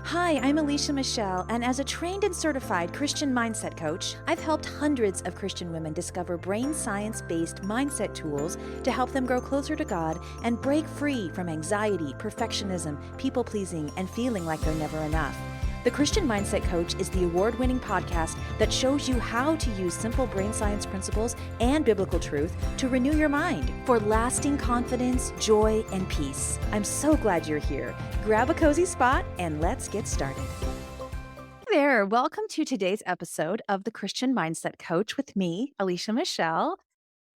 Hi, I'm Alicia Michelle, and as a trained and certified Christian mindset coach, I've helped hundreds of Christian women discover brain science based mindset tools to help them grow closer to God and break free from anxiety, perfectionism, people pleasing, and feeling like they're never enough. The Christian Mindset Coach is the award winning podcast that shows you how to use simple brain science principles and biblical truth to renew your mind for lasting confidence, joy, and peace. I'm so glad you're here. Grab a cozy spot and let's get started. Hey there, welcome to today's episode of the Christian Mindset Coach with me, Alicia Michelle.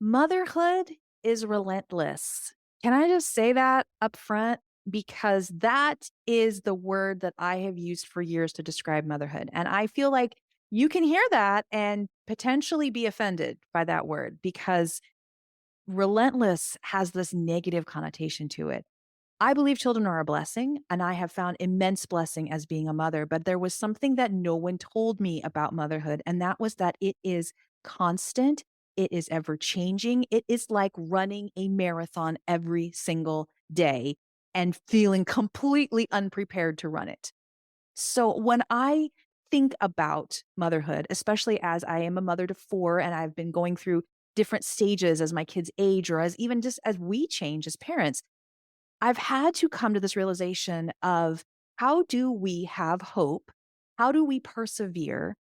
Motherhood is relentless. Can I just say that up front? Because that is the word that I have used for years to describe motherhood. And I feel like you can hear that and potentially be offended by that word because relentless has this negative connotation to it. I believe children are a blessing, and I have found immense blessing as being a mother. But there was something that no one told me about motherhood, and that was that it is constant, it is ever changing. It is like running a marathon every single day and feeling completely unprepared to run it. So when I think about motherhood, especially as I am a mother to four and I've been going through different stages as my kids age or as even just as we change as parents, I've had to come to this realization of how do we have hope? How do we persevere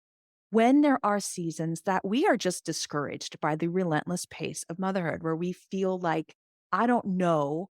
when there are seasons that we are just discouraged by the relentless pace of motherhood, where we feel like, I don't know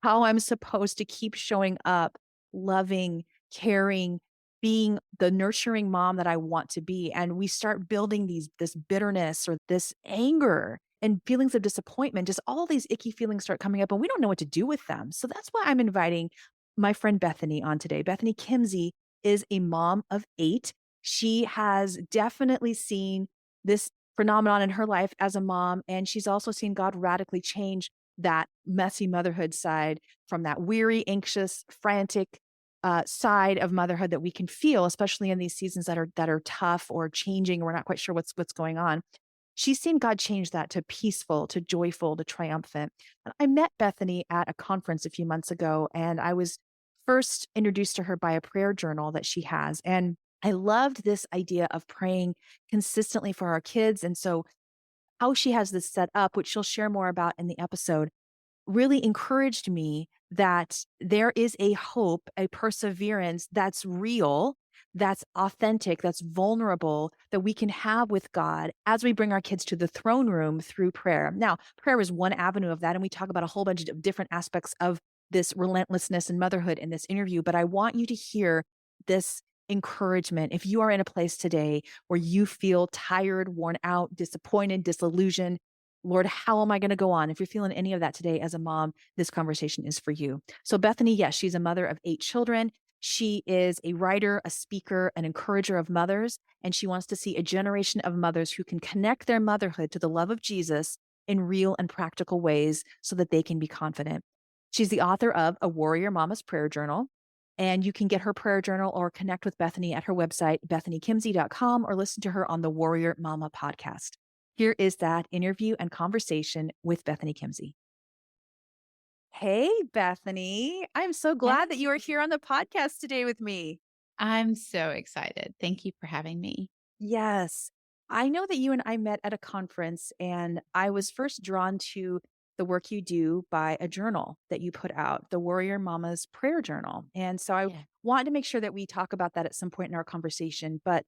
how I'm supposed to keep showing up, loving, caring, being the nurturing mom that I want to be. And we start building this bitterness or this anger and feelings of disappointment, just all these icky feelings start coming up and we don't know what to do with them. So that's why I'm inviting my friend Bethany on today. Bethany Kimsey is a mom of 8. She has definitely seen this phenomenon in her life as a mom, and she's also seen God radically change that messy motherhood side from that weary, anxious, frantic side of motherhood that we can feel, especially in these seasons that are tough or changing. We're not quite sure what's going on. She's seen God change that to peaceful, to joyful, to triumphant. And I met Bethany at a conference a few months ago, and I was first introduced to her by a prayer journal that she has. And I loved this idea of praying consistently for our kids. And so, how she has this set up, which she'll share more about in the episode, really encouraged me that there is a hope, a perseverance that's real, that's authentic, that's vulnerable, that we can have with God as we bring our kids to the throne room through prayer. Now, prayer is one avenue of that, and we talk about a whole bunch of different aspects of this relentlessness and motherhood in this interview. But I want you to hear this encouragement. If you are in a place today where you feel tired, worn out, disappointed, disillusioned, Lord, how am I going to go on? If you're feeling any of that today as a mom, this conversation is for you. So, Bethany, yes, she's a mother of 8 children. She is a writer, a speaker, an encourager of mothers, and she wants to see a generation of mothers who can connect their motherhood to the love of Jesus in real and practical ways so that they can be confident. She's the author of A Warrior Mama's Prayer Journal, and you can get her prayer journal or connect with Bethany at her website, bethanykimsey.com, or listen to her on the Warrior Mama podcast. Here is that interview and conversation with Bethany Kimsey. Hey, Bethany. I'm so glad that you are here on the podcast today with me. I'm so excited. Thank you for having me. Yes. I know that you and I met at a conference, and I was first drawn to the work you do by a journal that you put out, the Warrior Mama's Prayer Journal. And so I Yeah. wanted to make sure that we talk about that at some point in our conversation. But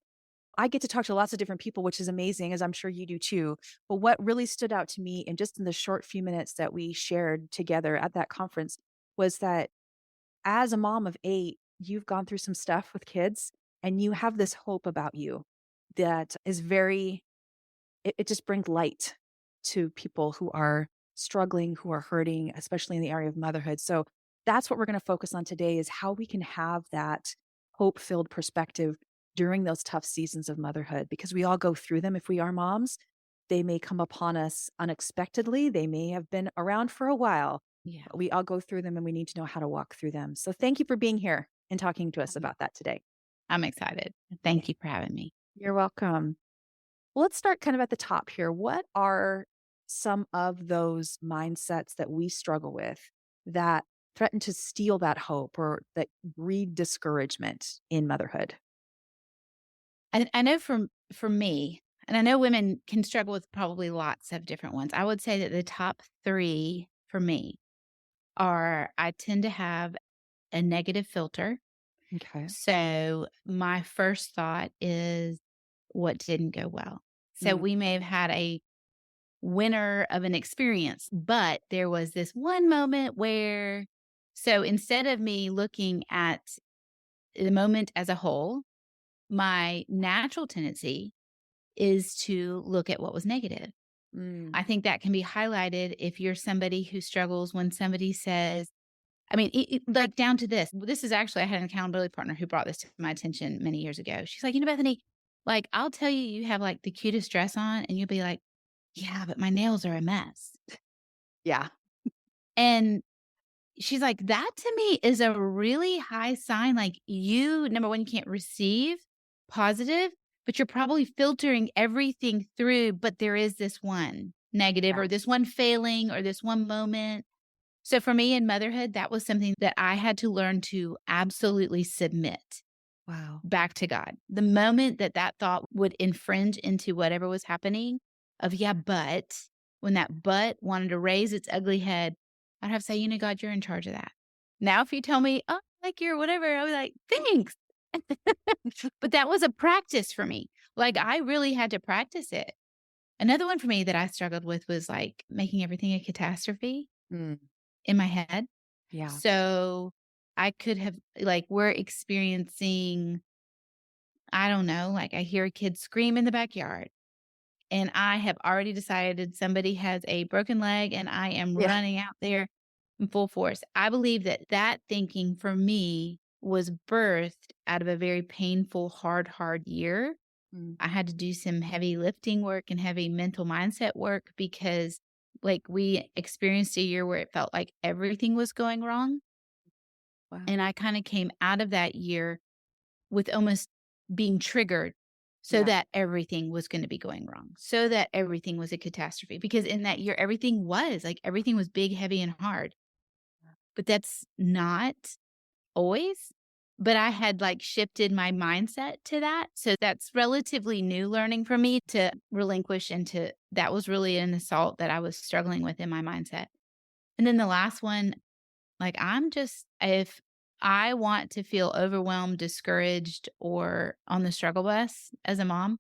I get to talk to lots of different people, which is amazing, as I'm sure you do too. But what really stood out to me, and just in the short few minutes that we shared together at that conference, was that as a mom of 8, you've gone through some stuff with kids and you have this hope about you that is it just brings light to people who are struggling, who are hurting, especially in the area of motherhood. So that's what we're going to focus on today is how we can have that hope-filled perspective during those tough seasons of motherhood, because we all go through them if we are moms. They may come upon us unexpectedly. They may have been around for a while, Yeah. but we all go through them and we need to know how to walk through them. So thank you for being here and talking to us Um, about that today. I'm excited. Thank you for having me. You're welcome. Well, let's start kind of at the top here. What are some of those mindsets that we struggle with that threaten to steal that hope or that breed discouragement in motherhood? I know for me, and I know women can struggle with probably lots of different ones. I would say that the top 3 for me are I tend to have a negative filter. Okay. So my first thought is what didn't go well. So Mm, we may have had a winner of an experience, but there was this one moment where so instead of me looking at the moment as a whole, my natural tendency is to look at what was negative. mm, I think that can be highlighted if you're somebody who struggles when somebody says, I mean, like down to this. This is actually, I had an accountability partner who brought this to my attention many years ago. She's like, Bethany, like, I'll tell you, you have like the cutest dress on, and you'll be like, yeah, but my nails are a mess. yeah. And she's like, that to me is a really high sign. Like, you, number one, you can't receive positive, but you're probably filtering everything through. But there is this one negative, Yeah. or this one failing, or this one moment. So for me in motherhood, that was something that I had to learn to absolutely submit Wow. back to God. The moment that that thought would infringe into whatever was happening of, yeah, but when that but wanted to raise its ugly head, I'd have to say, God, you're in charge of that. Now, if you tell me, oh, like you're whatever, I'll be like, thanks. But that was a practice for me. Like I really had to practice it. Another one for me that I struggled with was like making everything a catastrophe Mm, in my head. yeah. So I could have, like, we're experiencing, I don't know, like I hear a kid scream in the backyard and I have already decided somebody has a broken leg and I am Yeah. running out there in full force. I believe that that thinking for me was birthed out of a very painful, hard year. Mm, I had to do some heavy lifting work and heavy mental mindset work because, like, we experienced a year where it felt like everything was going wrong. wow. And I kind of came out of that year with almost being triggered so Yeah. that everything was going to be going wrong, so that everything was a catastrophe. Because in that year, everything was big, heavy, and hard. But that's not always. But I had like shifted my mindset to that. So that's relatively new learning for me to relinquish into that was really an assault that I was struggling with in my mindset. And then the last one, like, if I want to feel overwhelmed, discouraged, or on the struggle bus as a mom,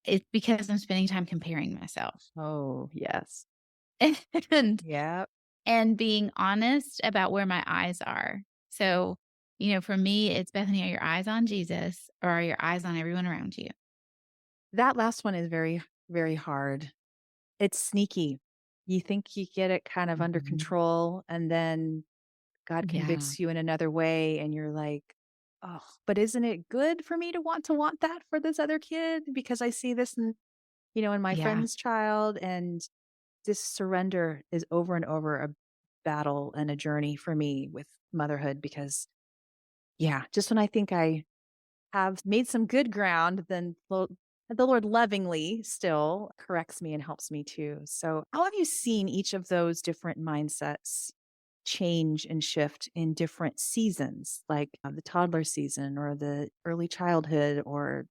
it's because I'm spending time comparing myself Oh, yes. and Yeah. and being honest about where my eyes are. So, for me, it's Bethany, are your eyes on Jesus or are your eyes on everyone around you? That last one is very, very hard. It's sneaky. You think you get it kind of under Mhm. control, and then God Yeah. convicts you in another way, and you're like, oh, but isn't it good for me to want that for this other kid? Because I see this in my Yeah. friend's child, and this surrender is over and over a battle and a journey for me with motherhood because, yeah, just when I think I have made some good ground, then the Lord lovingly still corrects me and helps me too. So, how have you seen each of those different mindsets change and shift in different seasons, like the toddler season or the early childhood or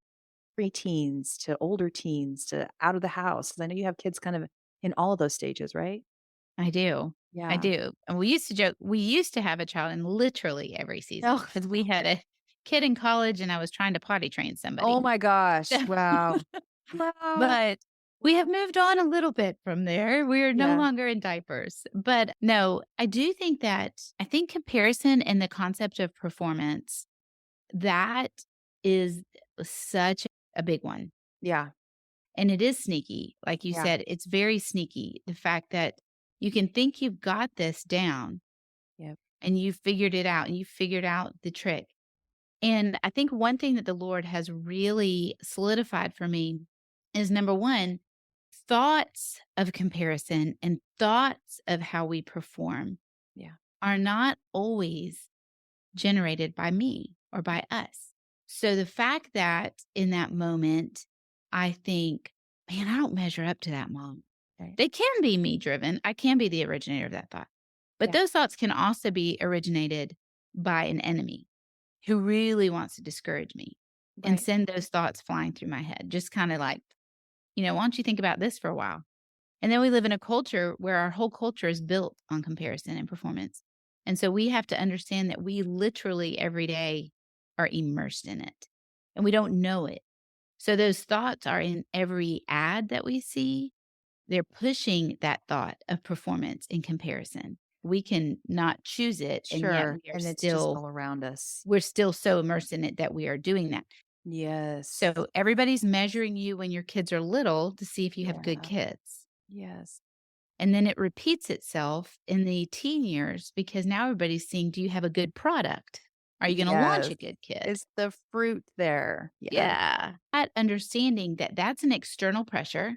preteens to older teens to out of the house? 'Cause I know you have kids kind of in all of those stages, right? I do. I Yeah. do. And we used to joke, we used to have a child in literally every season Oh, because we had a kid in college and I was trying to potty train oh somebody. my gosh. Wow. Wow. But we have moved on a little bit from there. We are no Yeah. longer in diapers. But no, I think comparison and the concept of performance, that is such a big one. Yeah. And it is sneaky. Like you Yeah. said, it's very sneaky. The fact that you can think you've got this down Yeah. and you figured it out and you figured out the trick. And I think one thing that the Lord has really solidified for me is number one, thoughts of comparison and thoughts of how we perform Yeah. are not always generated by me or by us. So the fact that in that moment, I think, man, I don't measure up to that mom. Right. They can be me driven. I can be the originator of that thought. But Yeah. those thoughts can also be originated by an enemy who really wants to discourage me and Right. send those thoughts flying through my head. Just kind of like, why don't you think about this for a while? And then we live in a culture where our whole culture is built on comparison and performance. And so we have to understand that we literally every day are immersed in it and we don't know it. So those thoughts are in every ad that we see. They're pushing that thought of performance in comparison. We can not choose it, and yet Sure. we are And it's just still all around us. we're still so immersed in it that we are doing that. Yes. So everybody's measuring you when your kids are little to see if you have good Yeah. kids. Yes. And then it repeats itself in the teen years because now everybody's seeing, do you have a good product? Are you going to launch Yes. a good kid? Is the fruit there? Yeah. Yeah. That understanding that that's an external pressure.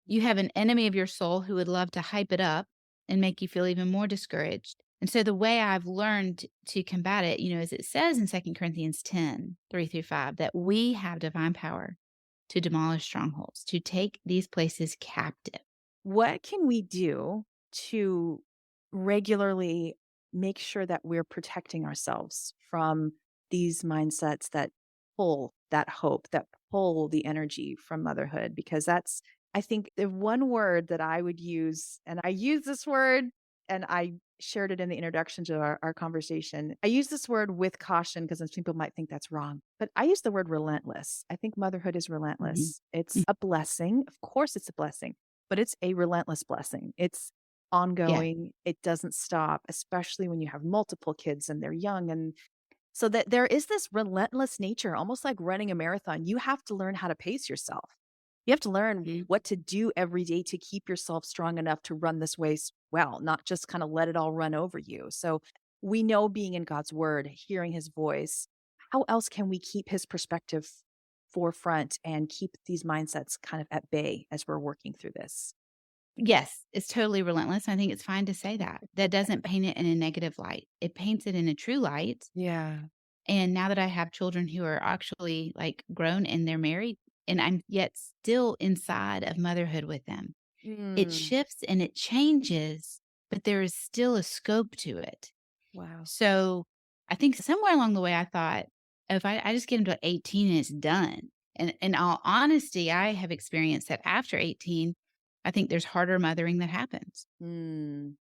You have an enemy of your soul who would love to hype it up and make you feel even more discouraged. And so the way I've learned to combat it, as it says in 2 Corinthians 10:3-5, that we have divine power to demolish strongholds, to take these places captive. What can we do to regularly make sure that we're protecting ourselves from these mindsets that pull that hope, that pull the energy from motherhood? Because that's, I think, the one word that I would use, and I use this word and I shared it in the introduction to our conversation. I use this word with caution because some people might think that's wrong, but I use the word relentless. I think motherhood is Mhm. relentless. It's a blessing. Of course, it's a blessing, but it's a relentless blessing. It's Yeah. ongoing. It doesn't stop, especially when you have multiple kids and they're young. And so that there is this relentless nature, almost like running a marathon. You have to learn how to pace yourself. You have to learn Mhm. what to do every day to keep yourself strong enough to run this race well, not just kind of let it all run over you. So we know being in God's word, hearing his voice, how else can we keep his perspective forefront and keep these mindsets kind of at bay as we're working through this? Yes, it's totally relentless. I think it's fine to say that. That doesn't paint it in a negative light. It paints it in a true light. Yeah. And now that I have children who are actually like grown and they're married, and I'm yet still inside of motherhood with them, it Mm, shifts and it changes, but there is still a scope to it. wow. So I think somewhere along the way, I thought, if I just get them to 18 and it's done. And in all honesty, I have experienced that after 18, I think there's harder mothering that happens. Mm,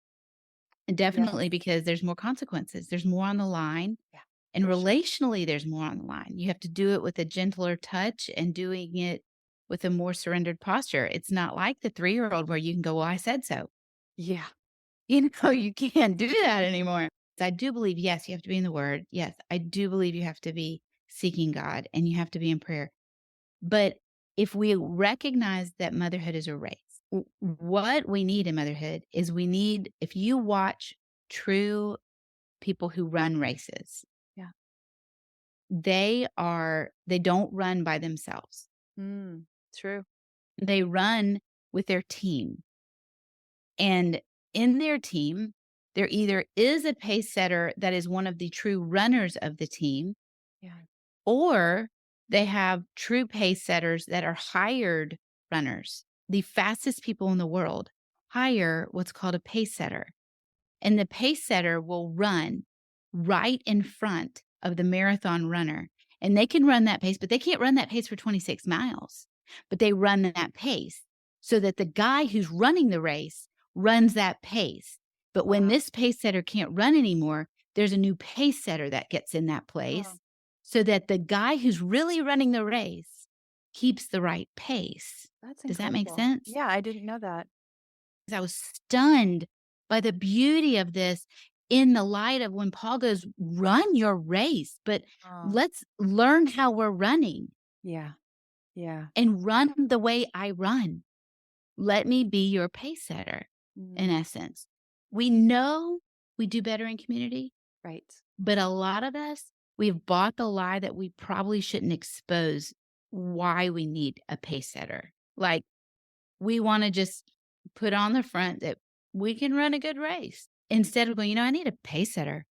And yes. definitely because there's more consequences. There's more on the line. Yeah, And for sure. relationally, there's more on the line. You have to do it with a gentler touch and doing it with a more surrendered posture. It's not like the 3-year-old where you can go, well, I said so. Yeah. You can't do that anymore. I do believe, yes, you have to be in the word. Yes, I do believe you have to be seeking God and you have to be in prayer. But if we recognize that motherhood is a race, what we need in motherhood is if you watch true people who run races, Yeah. they don't run by themselves. Mm, true. They run with their team. And in their team, there either is a pace setter that is one of the true runners of the team, Yeah. or they have true pace setters that are hired runners. The fastest people in the world hire what's called a pace setter. And the pace setter will run right in front of the marathon runner. And they can run that pace, but they can't run that pace for 26 miles. But they run that pace so that the guy who's running the race runs that pace. But when Wow. this pace setter can't run anymore, there's a new pace setter that gets in that Oh, place so that the guy who's really running the race keeps the right pace. that's Does that make incredible. sense? Yeah, I didn't know that. I was stunned by the beauty of this in the light of when Paul goes, run your race, but Oh, let's learn how we're running yeah. Yeah. and run the way I run. Let me be your pace setter, in Mm, essence. We know we do better in community, right. but a lot of us, we've bought the lie that we probably shouldn't expose why we need a pace setter. Like, we want to just put on the front that we can run a good race instead of going, I need a pace setter.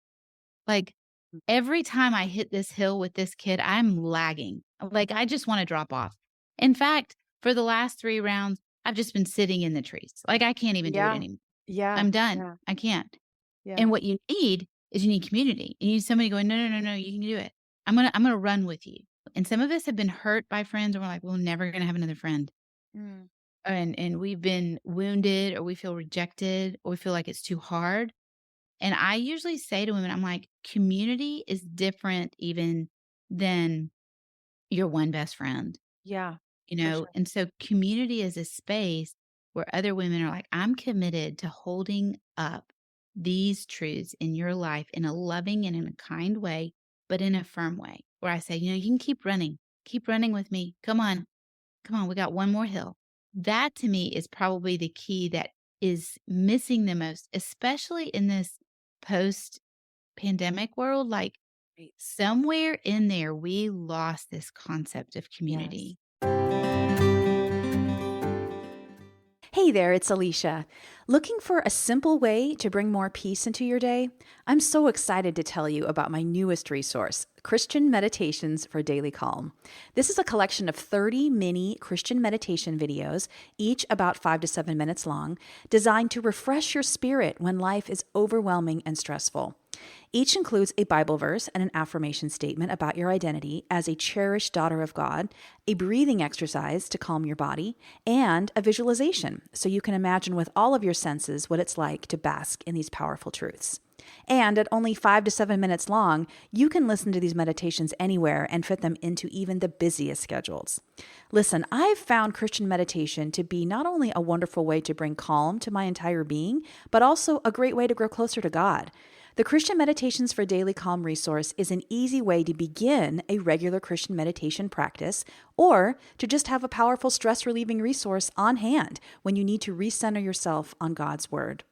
Like Mm, every time I hit this hill with this kid, I'm lagging. Like I just want to drop off. In fact, for the last 3 rounds, I've just been sitting in the trees. Like I can't even do it yeah. anymore. Yeah. I'm done. Yeah. I can't. Yeah. And what you need is you need community. You need somebody going, "No, no, no, no, you can do it. I'm gonna run with you." And some of us have been hurt by friends, and we're like, "We're never gonna have another friend." Mm. And we've been wounded, or we feel rejected, or we feel like it's too hard. And I usually say to women, I'm like, community is different even than your one best friend, Yeah, you for know? sure. And so community is a space where other women are like, I'm committed to holding up these truths in your life in a loving and in a kind way, but in a firm way, where I say, you can keep running with me. Come on. Come on. We got one more hill. That to me is probably the key that is missing the most, especially in this post pandemic world. Like, Right. somewhere in there, we lost this concept of Yes. community. Hey there, it's Alicia. Looking for a simple way to bring more peace into your day? I'm so excited to tell you about my newest resource, Christian Meditations for Daily Calm. This is a collection of 30 mini Christian meditation videos, each about 5 to 7 minutes long, designed to refresh your spirit when life is overwhelming and stressful. Each includes a Bible verse and an affirmation statement about your identity as a cherished daughter of God, a breathing exercise to calm your body, and a visualization so you can imagine with all of your senses what it's like to bask in these powerful truths. And at only 5 to 7 minutes long, you can listen to these meditations anywhere and fit them into even the busiest schedules. Listen, I've found Christian meditation to be not only a wonderful way to bring calm to my entire being, but also a great way to grow closer to God. The Christian Meditations for Daily Calm resource is an easy way to begin a regular Christian meditation practice or to just have a powerful stress relieving resource on hand when you need to recenter yourself on God's Word.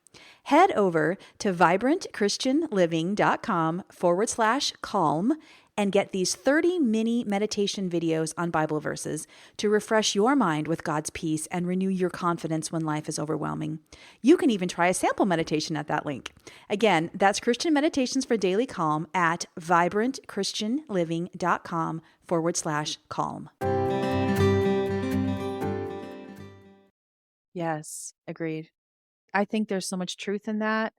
Head over to vibrantchristianliving.com/calm and get these 30 mini meditation videos on Bible verses to refresh your mind with God's peace and renew your confidence when life is overwhelming. You can even try a sample meditation at that link. Again, that's Christian Meditations for Daily Calm at vibrantchristianliving.com/calm. Yes, agreed. I think there's so much truth in that.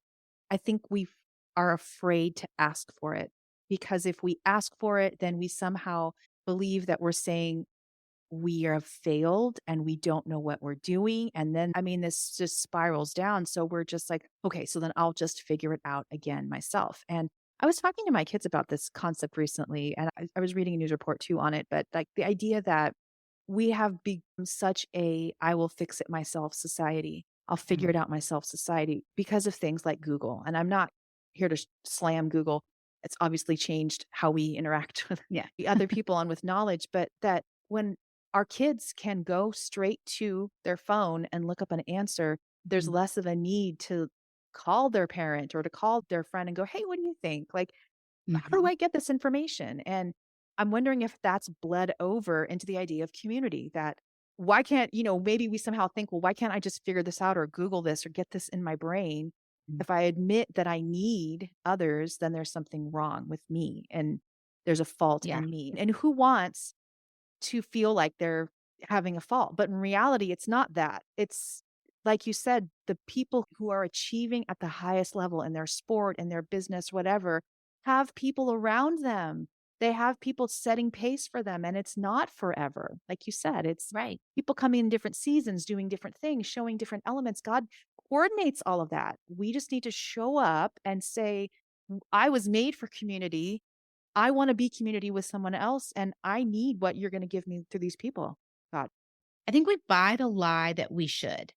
I think we are afraid to ask for it because if we ask for it, then we somehow believe that we're saying we have failed and we don't know what we're doing. And then, I mean, this just spirals down. So we're just like, okay, so then I'll just figure it out again myself. And I was talking to my kids about this concept recently, and I was reading a news report too on it, but like the idea that we have become such a I will fix it myself society. I'll figure Mm. it out myself society because of things like Google. And I'm not here to slam Google. It's obviously changed how we interact with Yeah. the other people and with knowledge, but that when our kids can go straight to their phone and look up an answer, there's Mhm. less of a need to call their parent or to call their friend and go, "Hey, what do you think? Like, how do Mhm. I get this information?" And I'm wondering if that's bled over into the idea of community that why can't, maybe we somehow think, well, why can't I just figure this out or Google this or get this in my brain? Mm. If I admit that I need others, then there's something wrong with me and there's a fault Yeah. in me. And who wants to feel like they're having a fault? But in reality, it's not that. It's like you said, the people who are achieving at the highest level in their sport, in their business, whatever, have people around them. They have people setting pace for them, and it's not forever. Like you said, it's Right. people coming in different seasons, doing different things, showing different elements. God coordinates all of that. We just need to show up and say, I was made for community. I want to be community with someone else, and I need what you're going to give me through these people. God. I think we buy the lie that we should.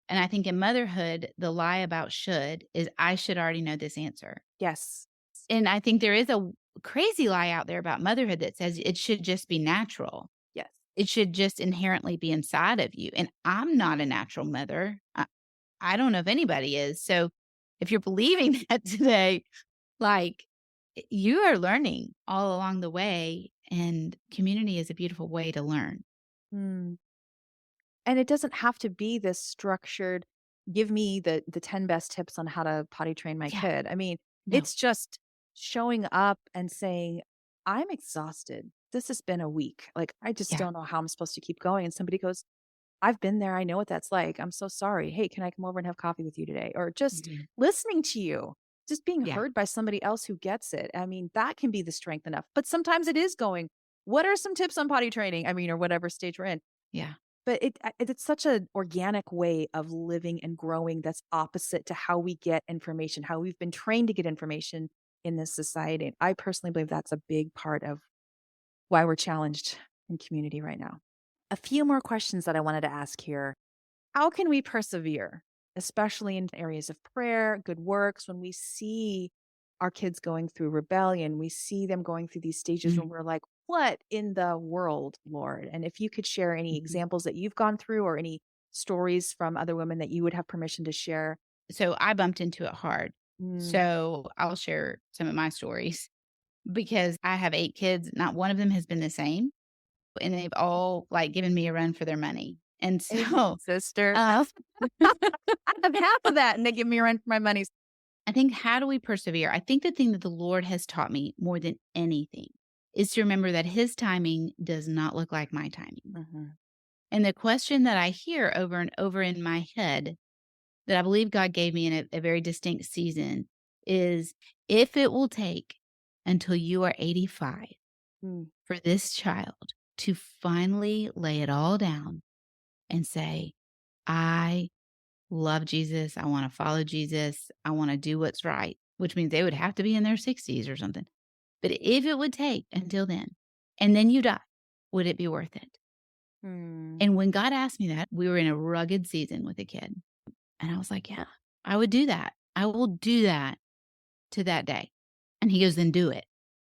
And I think in motherhood, the lie about should is I should already know this answer. Yes. And I think there is a crazy lie out there about motherhood that says it should just be natural. Yes. It should just inherently be inside of you. And I'm not a natural mother. I don't know if anybody is. So if you're believing that today, like you are learning all along the way, and community is a beautiful way to learn. Mm. And it doesn't have to be this structured, give me the 10 best tips on how to potty train my Yeah. kid. I mean, No. it's just showing up and saying, I'm exhausted. This has been a week. Like, I just Yeah. don't know how I'm supposed to keep going. And somebody goes, I've been there. I know what that's like. I'm so sorry. Hey, can I come over and have coffee with you today? Or just Mhm. listening to you. just being Yeah. heard by somebody else who gets it. I mean, that can be the strength enough. But sometimes it is going, what are some tips on potty training? I mean, or whatever stage we're in. Yeah. But it's such an organic way of living and growing that's opposite to how we get information, how we've been trained to get information in this society. And I personally believe that's a big part of why we're challenged in community right now. A few more questions that I wanted to ask here. How can we persevere, especially in areas of prayer, good works, when we see our kids going through rebellion? We see them going through these stages Mhm. when we're like, what in the world, Lord? And if you could share any Mhm. examples that you've gone through or any stories from other women that you would have permission to share. So I bumped into it hard. Mm. So I'll share some of my stories because I have 8 kids. Not one of them has been the same, and they've all, like, given me a run for their money. And Amen, so, sister. uh, I have half of that and they give me a run for my money. I think how do we persevere? I think the thing that the Lord has taught me more than anything is to remember that his timing does not look like my timing. Mhm. And the question that I hear over and over in my head that I believe God gave me in a very distinct season is, if it will take until you are 85 Mm. for this child to finally lay it all down and say, I love Jesus. I want to follow Jesus. I want to do what's right, which means they would have to be in their 60s or something. But if it would take until then, and then you die, would it be worth it? Mm. And when God asked me that, we were in a rugged season with a kid. And I was like, yeah, I would do that. I will do that to that day. And he goes, then do it.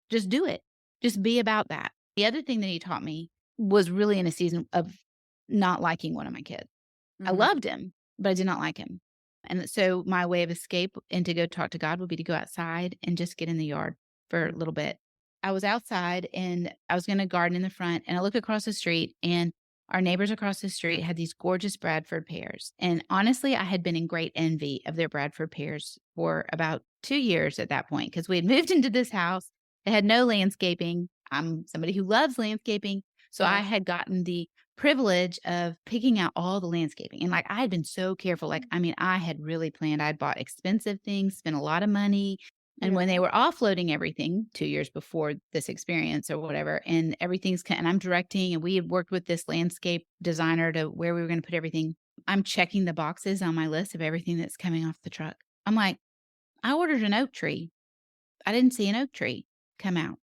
Just do it. Just be about that. The other thing that he taught me was really in a season of not liking one of my kids. I Mhm. loved him, but I did not like him. And so my way of escape and to go talk to God would be to go outside and just get in the yard for a little bit. I was outside and I was going to garden in the front, and I look across the street, and our neighbors across the street had these gorgeous Bradford pears. And honestly, I had been in great envy of their Bradford pears for about 2 years at that point because we had moved into this house. It had no landscaping. I'm somebody who loves landscaping. So I Yeah. had gotten the privilege of picking out all the landscaping. And like I had been so careful. Like, I mean, I had really planned. I'd bought expensive things, spent a lot of money. And when Yeah. they were offloading everything 2 years before this experience or whatever, and and I'm directing, and we had worked with this landscape designer to where we were going to put everything. I'm checking the boxes on my list of everything that's coming off the truck. I'm like, I ordered an oak tree. I didn't see an oak tree come out.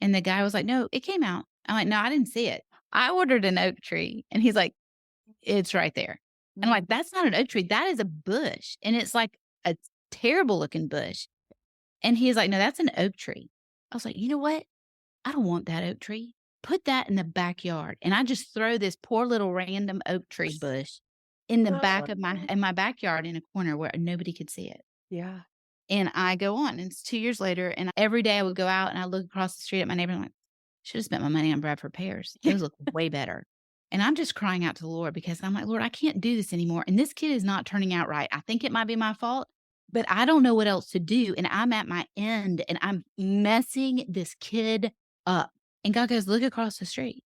And the guy was like, no, it came out. I'm like, no, I didn't see it. I ordered an oak tree. And he's like, it's right there. And I'm Mm. like, that's not an oak tree. That is a bush. And it's like a terrible looking bush. And he's like, no, that's an oak tree. I was like, you know what? I don't want that oak tree. Put that in the backyard. And I just throw this poor little random oak tree bush in the back of my backyard in a corner where nobody could see it. Yeah. And I go on, and it's 2 years later, and every day I would go out and I look across the street at my neighbor, and I'm like, should have spent my money on Bradford pears. Those look way better. And I'm just crying out to the Lord because I'm like, Lord, I can't do this anymore. And this kid is not turning out right. I think it might be my fault, but I don't know what else to do. And I'm at my end and I'm messing this kid up. And God goes, look across the street.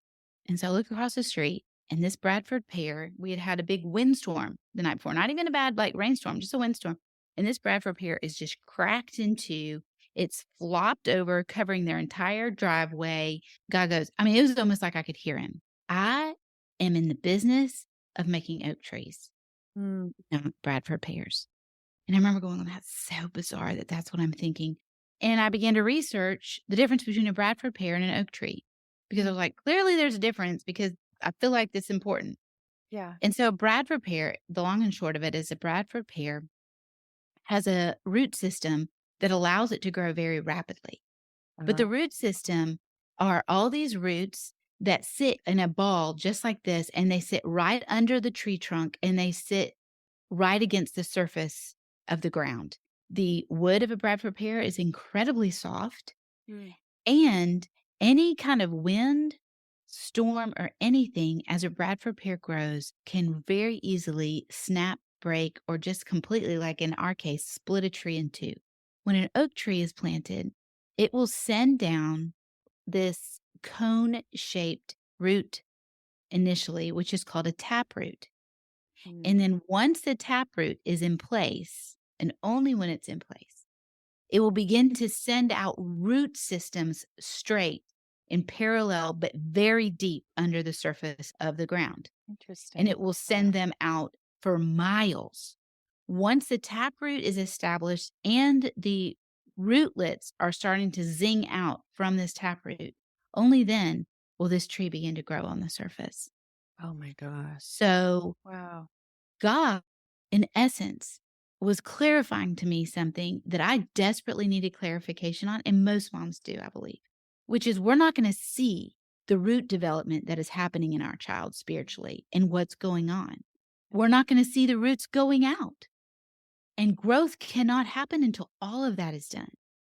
And so I look across the street, and this Bradford pear, we had had a big windstorm the night before, not even a bad like rainstorm, just a windstorm. And this Bradford pear is just cracked in two. It's flopped over, covering their entire driveway. God goes, I mean, it was almost like I could hear him. I am in the business of making oak trees, Mm. not Bradford pears. And I remember going, that's so bizarre that that's what I'm thinking. And I began to research the difference between a Bradford pear and an oak tree because I was like, clearly there's a difference because I feel like it's important. Yeah. And so Bradford pear, the long and short of it is a Bradford pear has a root system that allows it to grow very rapidly. But Uh, the root system are all these roots that sit in a ball just like this, and they sit right under the tree trunk and they sit right against the surface of the ground. The wood of a Bradford pear is incredibly soft, Mm. and any kind of wind, storm, or anything as a Bradford pear grows can very easily snap, break, or just completely, like in our case, split a tree in two. When an oak tree is planted, it will send down this cone shaped root initially, which is called a taproot. Mm. And then once the taproot is in place, and only when it's in place, it will begin to send out root systems straight in parallel, but very deep under the surface of the ground. Interesting. And it will send them out for miles. Once the taproot is established and the rootlets are starting to zing out from this taproot, only then will this tree begin to grow on the surface. Oh my gosh. So Wow. God, in essence, was clarifying to me something that I desperately needed clarification on, and most moms do, I believe, which is we're not going to see the root development that is happening in our child spiritually and what's going on. We're not going to see the roots going out. And growth cannot happen until all of that is done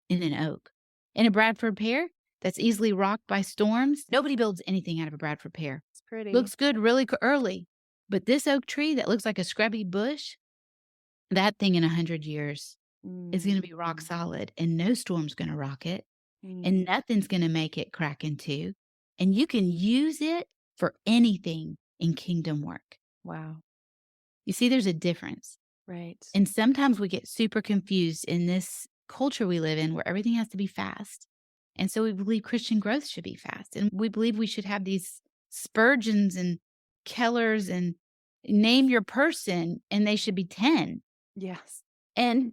in an oak. In a Bradford pear that's easily rocked by storms, nobody builds anything out of a Bradford pear. It's pretty. Looks good really early. But this oak tree that looks like a scrubby bush, that thing in 100 years is going to be rock solid, and no storm's going to rock it, and nothing's going to make it crack in two. And you can use it for anything in kingdom work. Wow. You see, there's a difference. Right. And sometimes we get super confused in this culture we live in where everything has to be fast. And so we believe Christian growth should be fast. And we believe we should have these Spurgeons and Kellers and name your person, and they should be 10. Yes. And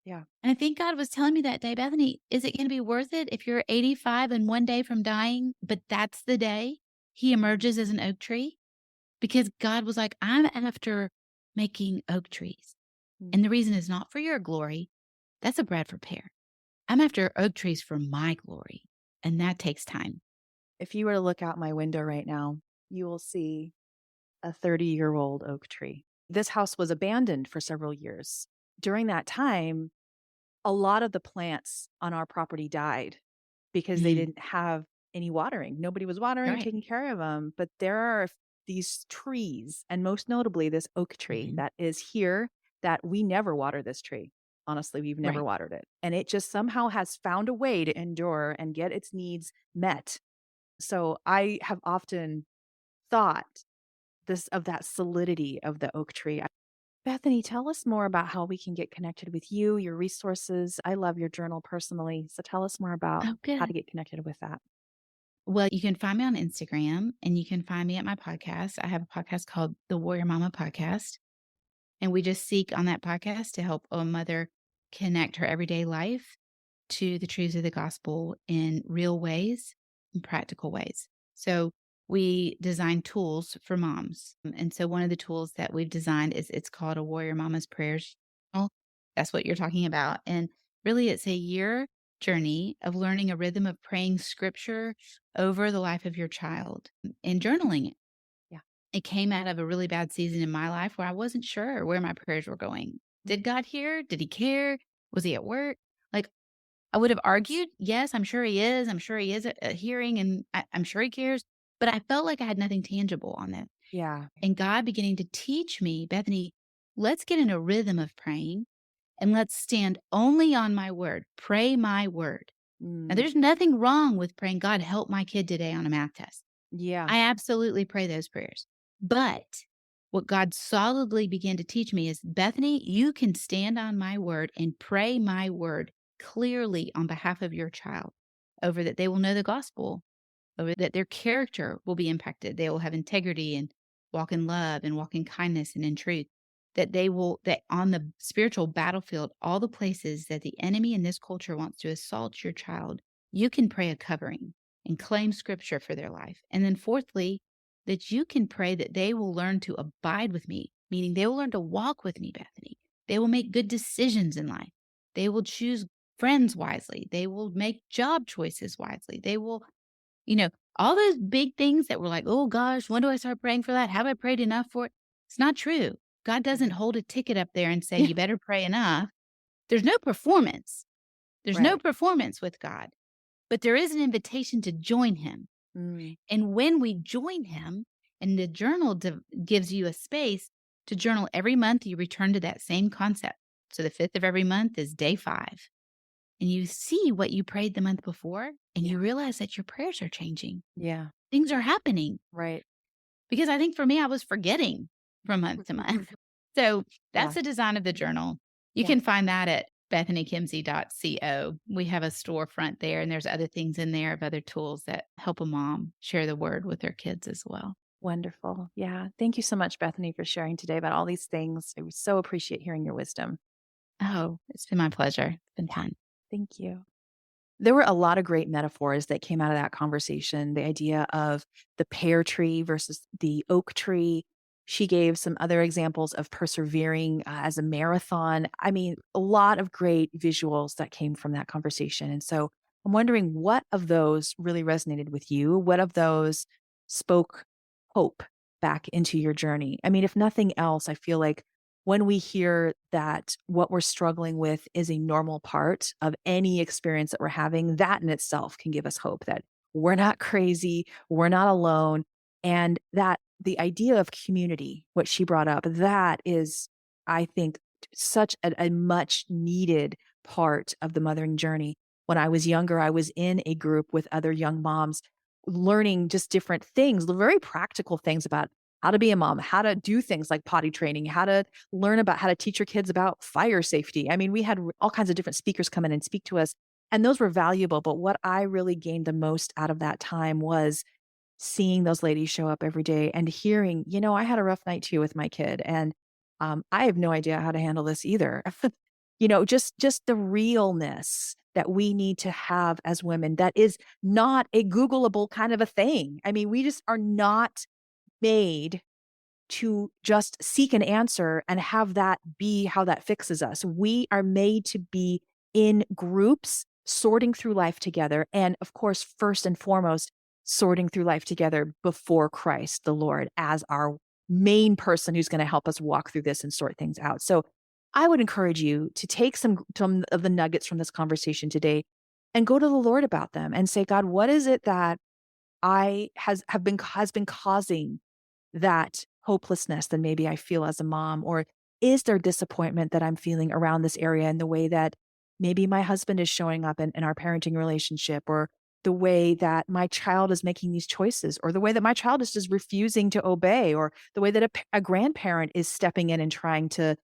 Yeah. I think God was telling me that day, Bethany, is it going to be worth it if you're 85 and one day from dying, but that's the day he emerges as an oak tree? Because God was like, I'm after making oak trees. And the reason is not for your glory. That's a Bradford pear. I'm after oak trees for my glory. And that takes time. If you were to look out my window right now, you will see a 30-year-old oak tree. This house was abandoned for several years. During that time, a lot of the plants on our property died because they didn't have any watering. Nobody was watering, Right. taking care of them. But there are these trees, and most notably this oak tree that is here, that we never water this tree. Honestly, we've never Right. watered it. And it just somehow has found a way to endure and get its needs met. So I have often thought of that solidity of the oak tree. Bethany, tell us more about how we can get connected with you, your resources. I love your journal personally. So tell us more about Oh, how to good. get connected with that. Well, you can find me on Instagram, and you can find me at my podcast. I have a podcast called the Warrior Mama Podcast. And we just seek on that podcast to help a mother connect her everyday life to the truths of the gospel in real ways and practical ways. So we design tools for moms. And so one of the tools that we've designed is it's called a Warrior Mama's Prayers Journal. That's what you're talking about. And really it's a year journey of learning a rhythm of praying scripture over the life of your child and journaling it. Yeah. It came out of a really bad season in my life where I wasn't sure where my prayers were going. Did God hear? Did he care? Was he at work? Like, I would have argued, yes, I'm sure he is. I'm sure he is hearing, and I'm sure he cares. But I felt like I had nothing tangible on that. Yeah. And God beginning to teach me, Bethany, let's get in a rhythm of praying and let's stand only on my word. Pray my word. Now, there's nothing wrong with praying, God, help my kid today on a math test. Yeah. I absolutely pray those prayers. But what God solidly began to teach me is, Bethany, you can stand on my word and pray my word clearly on behalf of your child, over that they will know the gospel, over that their character will be impacted. They will have integrity and walk in love and walk in kindness and in truth. That that on the spiritual battlefield, all the places that the enemy in this culture wants to assault your child, you can pray a covering and claim scripture for their life. And then fourthly, that you can pray that they will learn to abide with me, meaning they will learn to walk with me, Bethany. They will make good decisions in life. They will choose friends wisely. They will make job choices wisely. They will, all those big things that were like, oh gosh, when do I start praying for that? Have I prayed enough for it? It's not true. God doesn't hold a ticket up there and say, you better pray enough. There's no performance. There's no performance with God, but there is an invitation to join him. And when we join him, and the journal gives you a space to journal every month, you return to that same concept. So the 5th of every month is day 5. And you see what you prayed the month before, and you realize that your prayers are changing. Yeah. Things are happening. Right. Because I think for me, I was forgetting from month to month. So that's the design of the journal. You can find that at bethanykimsey.co. We have a storefront there, and there's other things in there of other tools that help a mom share the word with their kids as well. Wonderful. Yeah. Thank you so much, Bethany, for sharing today about all these things. I so appreciate hearing your wisdom. Oh, it's been my pleasure. It's been fun. Thank you. There were a lot of great metaphors that came out of that conversation. The idea of the pear tree versus the oak tree. She gave some other examples of persevering as a marathon. I mean, a lot of great visuals that came from that conversation. And so I'm wondering what of those really resonated with you? What of those spoke hope back into your journey? I mean, if nothing else, I feel like when we hear that what we're struggling with is a normal part of any experience that we're having, that in itself can give us hope that we're not crazy, we're not alone, and that the idea of community, what she brought up, that is, I think, such a much needed part of the mothering journey. When I was younger, I was in a group with other young moms learning just different things, the very practical things about how to be a mom, how to do things like potty training, how to learn about how to teach your kids about fire safety. I mean, we had all kinds of different speakers come in and speak to us, and those were valuable. But what I really gained the most out of that time was seeing those ladies show up every day and hearing, I had a rough night too with my kid, and I have no idea how to handle this either. Just the realness that we need to have as women that is not a Googleable kind of a thing. I mean, we just are not made to just seek an answer and have that be how that fixes us. We are made to be in groups, sorting through life together. And of course, first and foremost, sorting through life together before Christ, the Lord, as our main person who's going to help us walk through this and sort things out. So I would encourage you to take some of the nuggets from this conversation today and go to the Lord about them and say, God, what is it that has been causing that hopelessness that maybe I feel as a mom? Or is there disappointment that I'm feeling around this area in the way that maybe my husband is showing up in our parenting relationship, or the way that my child is making these choices, or the way that my child is just refusing to obey, or the way that a grandparent is stepping in and trying to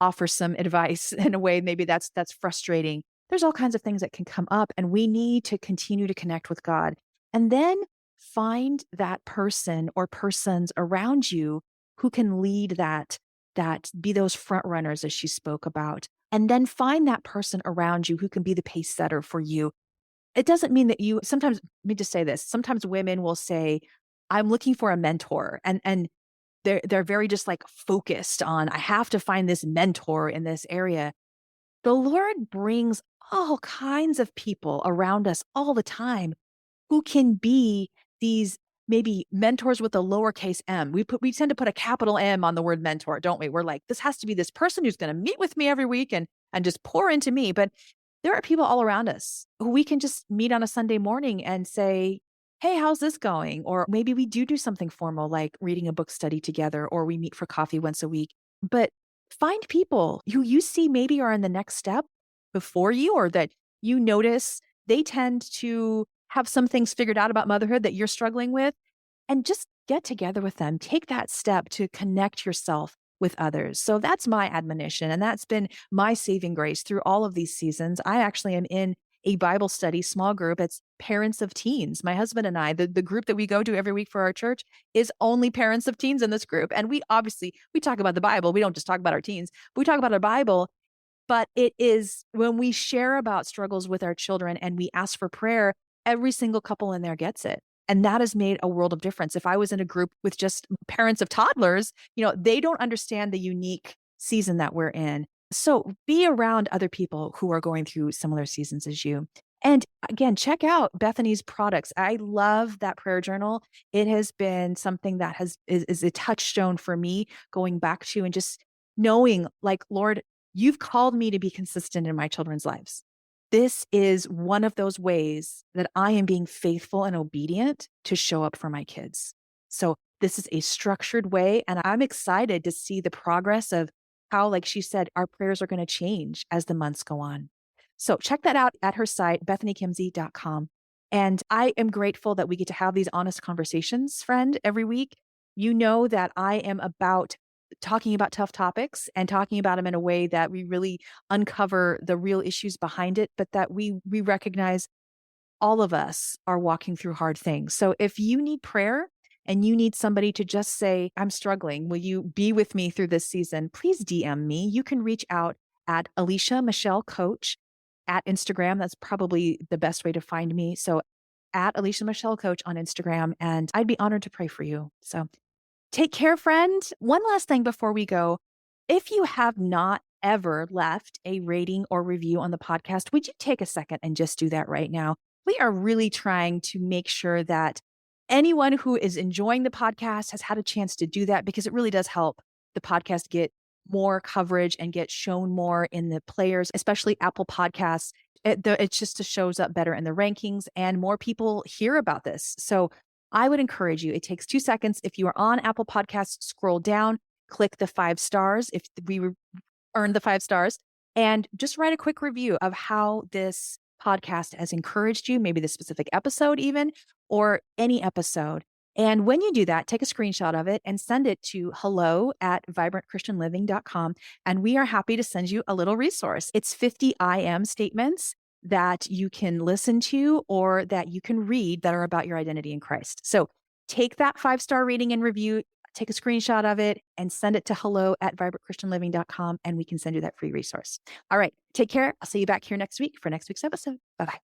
offer some advice in a way maybe that's frustrating. There's all kinds of things that can come up, and we need to continue to connect with God. And then find that person or persons around you who can lead that be those front runners as she spoke about. And then find that person around you who can be the pace setter for you. It doesn't mean that you sometimes, let me just say this. Sometimes women will say, I'm looking for a mentor. And they're very just like focused on, I have to find this mentor in this area. The Lord brings all kinds of people around us all the time who can be these maybe mentors with a lowercase m. We tend to put a capital M on the word mentor, don't we? We're like, this has to be this person who's going to meet with me every week and just pour into me. But there are people all around us who we can just meet on a Sunday morning and say, hey, how's this going? Or maybe we do something formal like reading a book study together, or we meet for coffee once a week. But find people who you see maybe are in the next step before you, or that you notice they tend to have some things figured out about motherhood that you're struggling with, and just get together with them. Take that step to connect yourself with others. So that's my admonition. And that's been my saving grace through all of these seasons. I actually am in a Bible study small group. It's parents of teens. My husband and I, the group that we go to every week for our church is only parents of teens in this group. And we talk about the Bible. We don't just talk about our teens, but we talk about our Bible. But it is when we share about struggles with our children and we ask for prayer, every single couple in there gets it. And that has made a world of difference. If I was in a group with just parents of toddlers, they don't understand the unique season that we're in. So be around other people who are going through similar seasons as you. And again, check out Bethany's products. I love that prayer journal. It has been something that is a touchstone for me, going back to and just knowing, like, Lord, you've called me to be consistent in my children's lives. This is one of those ways that I am being faithful and obedient to show up for my kids. So this is a structured way, and I'm excited to see the progress of how, like she said, our prayers are going to change as the months go on. So check that out at her site, bethanykimsey.com. And I am grateful that we get to have these honest conversations, friend, every week. You know that I am about talking about tough topics and talking about them in a way that we really uncover the real issues behind it, but that we recognize all of us are walking through hard things. So if you need prayer and you need somebody to just say, I'm struggling, will you be with me through this season? Please DM me. You can reach out at Alicia Michelle Coach at Instagram. That's probably the best way to find me. So at Alicia Michelle Coach on Instagram, and I'd be honored to pray for you. So take care, friend. One last thing before we go. If you have not ever left a rating or review on the podcast, would you take a second and just do that right now? We are really trying to make sure that anyone who is enjoying the podcast has had a chance to do that, because it really does help the podcast get more coverage and get shown more in the players, especially Apple Podcasts. It just shows up better in the rankings and more people hear about this. So I would encourage you, it takes 2 seconds. If you are on Apple Podcasts, scroll down, click the 5 stars if we earned the 5 stars, and just write a quick review of how this podcast has encouraged you, maybe the specific episode even, or any episode. And when you do that, take a screenshot of it and send it to hello@vibrantchristianliving.com. And we are happy to send you a little resource. It's 50 I am statements that you can listen to or that you can read that are about your identity in Christ. So take that 5-star rating and review, take a screenshot of it, and send it to hello@vibrantchristianliving.com, and we can send you that free resource. All right, take care. I'll see you back here next week for next week's episode. Bye-bye.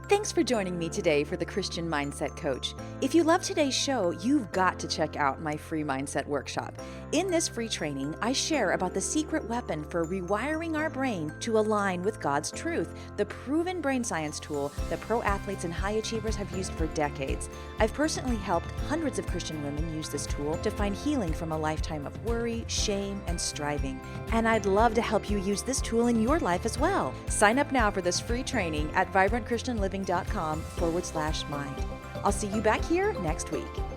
Thanks for joining me today for the Christian Mindset Coach. If you love today's show, you've got to check out my free mindset workshop. In this free training, I share about the secret weapon for rewiring our brain to align with God's truth, the proven brain science tool that pro athletes and high achievers have used for decades. I've personally helped hundreds of Christian women use this tool to find healing from a lifetime of worry, shame, and striving. And I'd love to help you use this tool in your life as well. Sign up now for this free training at vibrantchristianliving.com/mind. I'll see you back here next week.